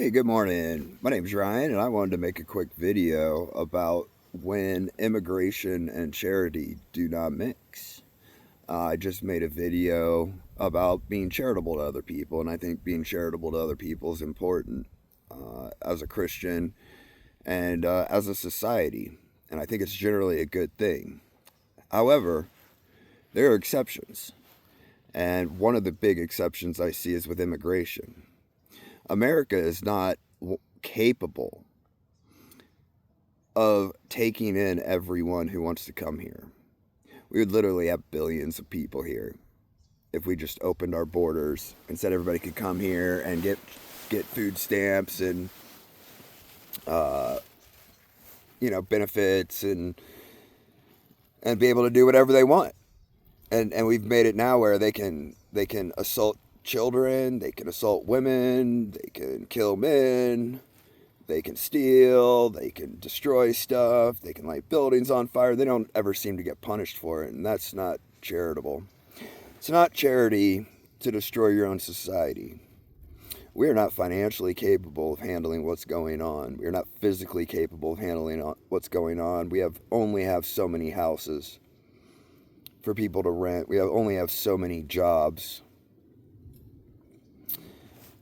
Hey, good morning. My name's Ryan, and I wanted to make a quick video about when immigration and charity do not mix. I just made a video about being charitable to other people, and I think being charitable to other people is important as a Christian and as a society, and I think it's generally a good thing. However, there are exceptions, and one of the big exceptions I see is with immigration. America is not capable of taking in everyone who wants to come here. We would literally have billions of people here if we just opened our borders and said everybody could come here and get food stamps and benefits and be able to do whatever they want. And we've made it now where they can assault children, they can assault women, they can kill men, they can steal, they can destroy stuff, they can light buildings on fire. They don't ever seem to get punished for it, and that's not charitable. It's not charity to destroy your own society. We are not financially capable of handling what's going on. We are not physically capable of handling what's going on. We only have so many houses for people to rent. We only have so many jobs.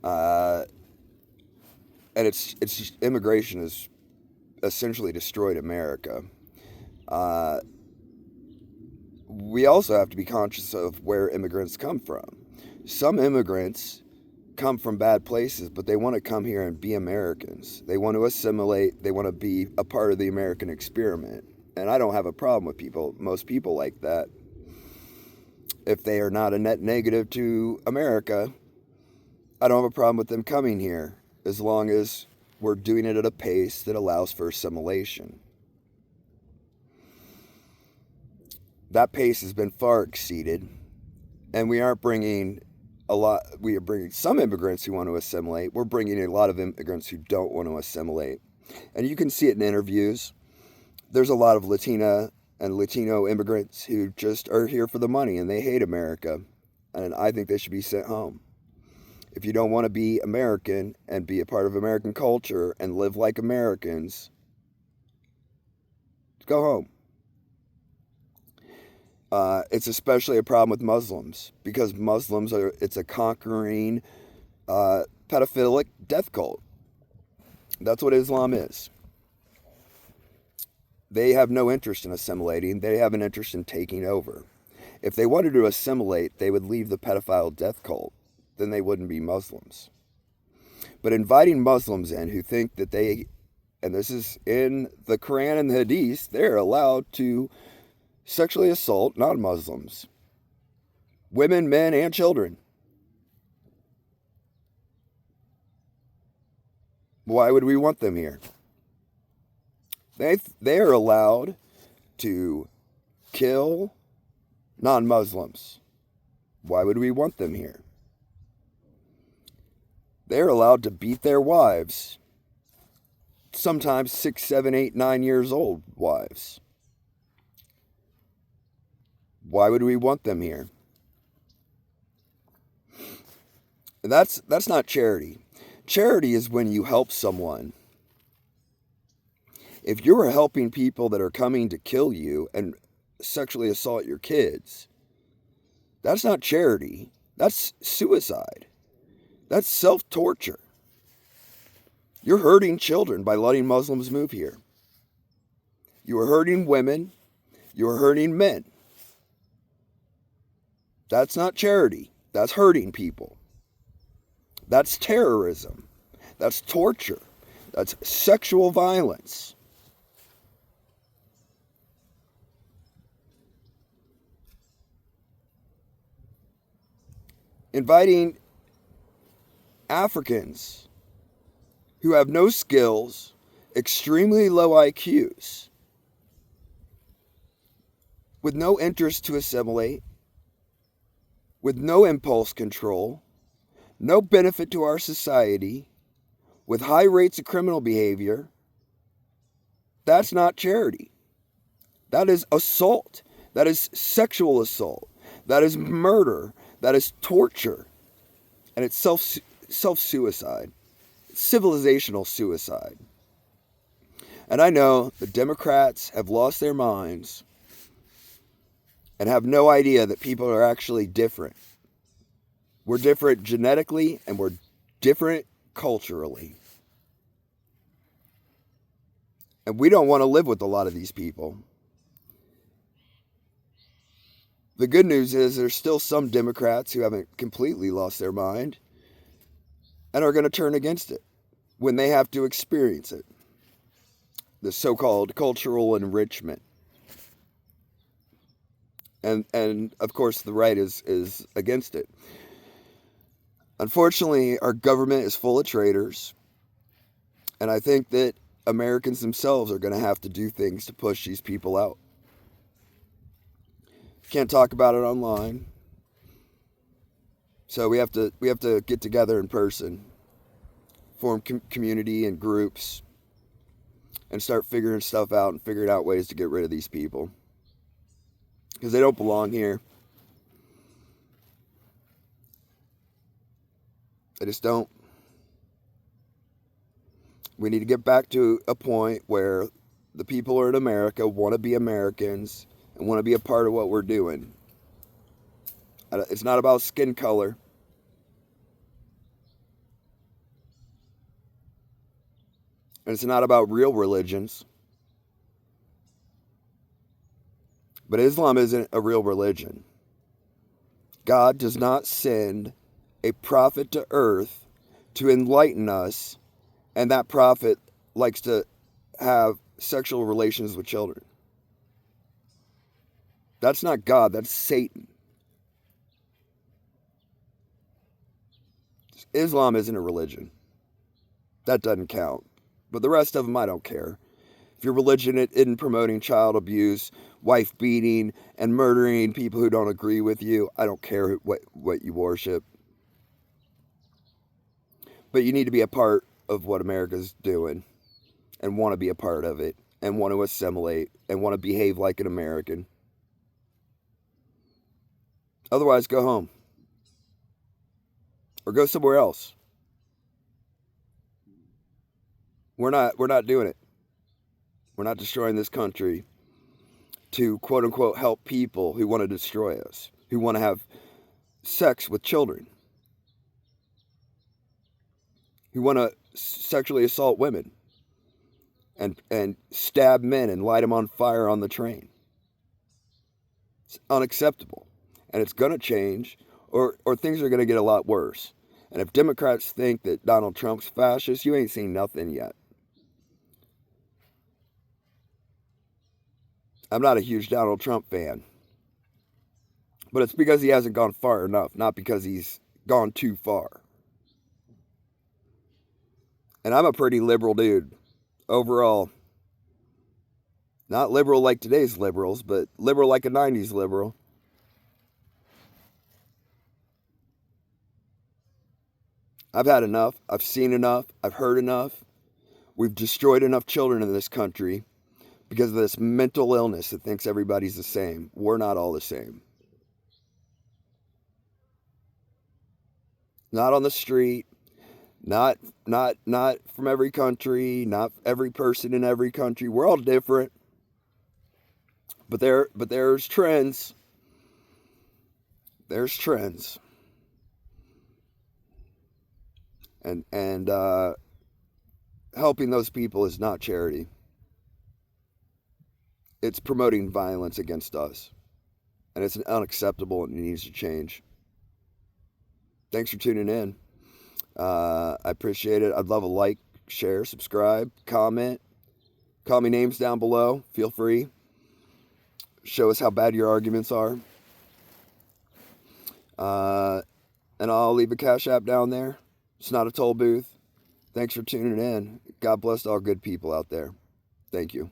And it's just, immigration has essentially destroyed America. We also have to be conscious of where immigrants come from. Some immigrants come from bad places, but they want to come here and be Americans. They want to assimilate. They want to be a part of the American experiment. And I don't have a problem with most people like that. If they are not a net negative to America, I don't have a problem with them coming here as long as we're doing it at a pace that allows for assimilation. That pace has been far exceeded, and we are bringing some immigrants who want to assimilate. We're bringing a lot of immigrants who don't want to assimilate. And you can see it in interviews. There's a lot of Latina and Latino immigrants who just are here for the money and they hate America. And I think they should be sent home. If you don't want to be American and be a part of American culture and live like Americans, go home. It's especially a problem with Muslims because it's a conquering, pedophilic death cult. That's what Islam is. They have no interest in assimilating. They have an interest in taking over. If they wanted to assimilate, they would leave the pedophile death cult. Then they wouldn't be Muslims. But inviting Muslims in who think that and this is in the Quran and the Hadith, they're allowed to sexually assault non-Muslims, women, men, and children. Why would we want them here? They are allowed to kill non-Muslims. Why would we want them here? They're allowed to beat their wives, sometimes 6, 7, 8, 9 years old wives. Why would we want them here? And that's not charity. Charity is when you help someone. If you're helping people that are coming to kill you and sexually assault your kids, that's not charity. That's suicide. That's self-torture. You're hurting children by letting Muslims move here. You are hurting women. You are hurting men. That's not charity. That's hurting people. That's terrorism. That's torture. That's sexual violence. Inviting Africans who have no skills, extremely low IQs, with no interest to assimilate, with no impulse control, no benefit to our society, with high rates of criminal behavior, that's not charity. That is assault. That is sexual assault. That is murder. That is torture. And it's self-suicide. civilizational suicide. And I know the Democrats have lost their minds and have no idea that people are actually different. We're different genetically and we're different culturally. And we don't want to live with a lot of these people. The good news is there's still some Democrats who haven't completely lost their mind and are going to turn against it when they have to experience it. The so-called cultural enrichment. And of course the right is against it. Unfortunately, our government is full of traitors. And I think that Americans themselves are going to have to do things to push these people out. Can't talk about it online. So we have to get together in person, form community and groups, and start figuring stuff out and figuring out ways to get rid of these people. Because they don't belong here. They just don't. We need to get back to a point where the people who are in America want to be Americans and want to be a part of what we're doing. It's not about skin color. And it's not about real religions. But Islam isn't a real religion. God does not send a prophet to earth to enlighten us, and that prophet likes to have sexual relations with children. That's not God, that's Satan. Islam isn't a religion. That doesn't count. But the rest of them, I don't care. If your religion isn't promoting child abuse, wife beating, and murdering people who don't agree with you, I don't care what you worship. But you need to be a part of what America's doing and want to be a part of it and want to assimilate and want to behave like an American. Otherwise, go home. Or go somewhere else. We're not doing it. We're not destroying this country to quote unquote help people who want to destroy us, who want to have sex with children, who want to sexually assault women and stab men and light them on fire on the train. It's unacceptable. And it's going to change, or things are going to get a lot worse. And if Democrats think that Donald Trump's fascist, you ain't seen nothing yet. I'm not a huge Donald Trump fan. But it's because he hasn't gone far enough, not because he's gone too far. And I'm a pretty liberal dude, overall. Not liberal like today's liberals, but liberal like a 90s liberal. I've had enough. I've seen enough. I've heard enough. We've destroyed enough children in this country because of this mental illness that thinks everybody's the same. We're not all the same. Not on the street. Not from every country. Not every person in every country. We're all different. But there's trends. There's trends. And helping those people is not charity. It's promoting violence against us. And it's unacceptable and it needs to change. Thanks for tuning in. I appreciate it. I'd love a like, share, subscribe, comment. Call me names down below. Feel free. Show us how bad your arguments are. And I'll leave a Cash App down there. It's not a toll booth. Thanks for tuning in. God bless all good people out there. Thank you.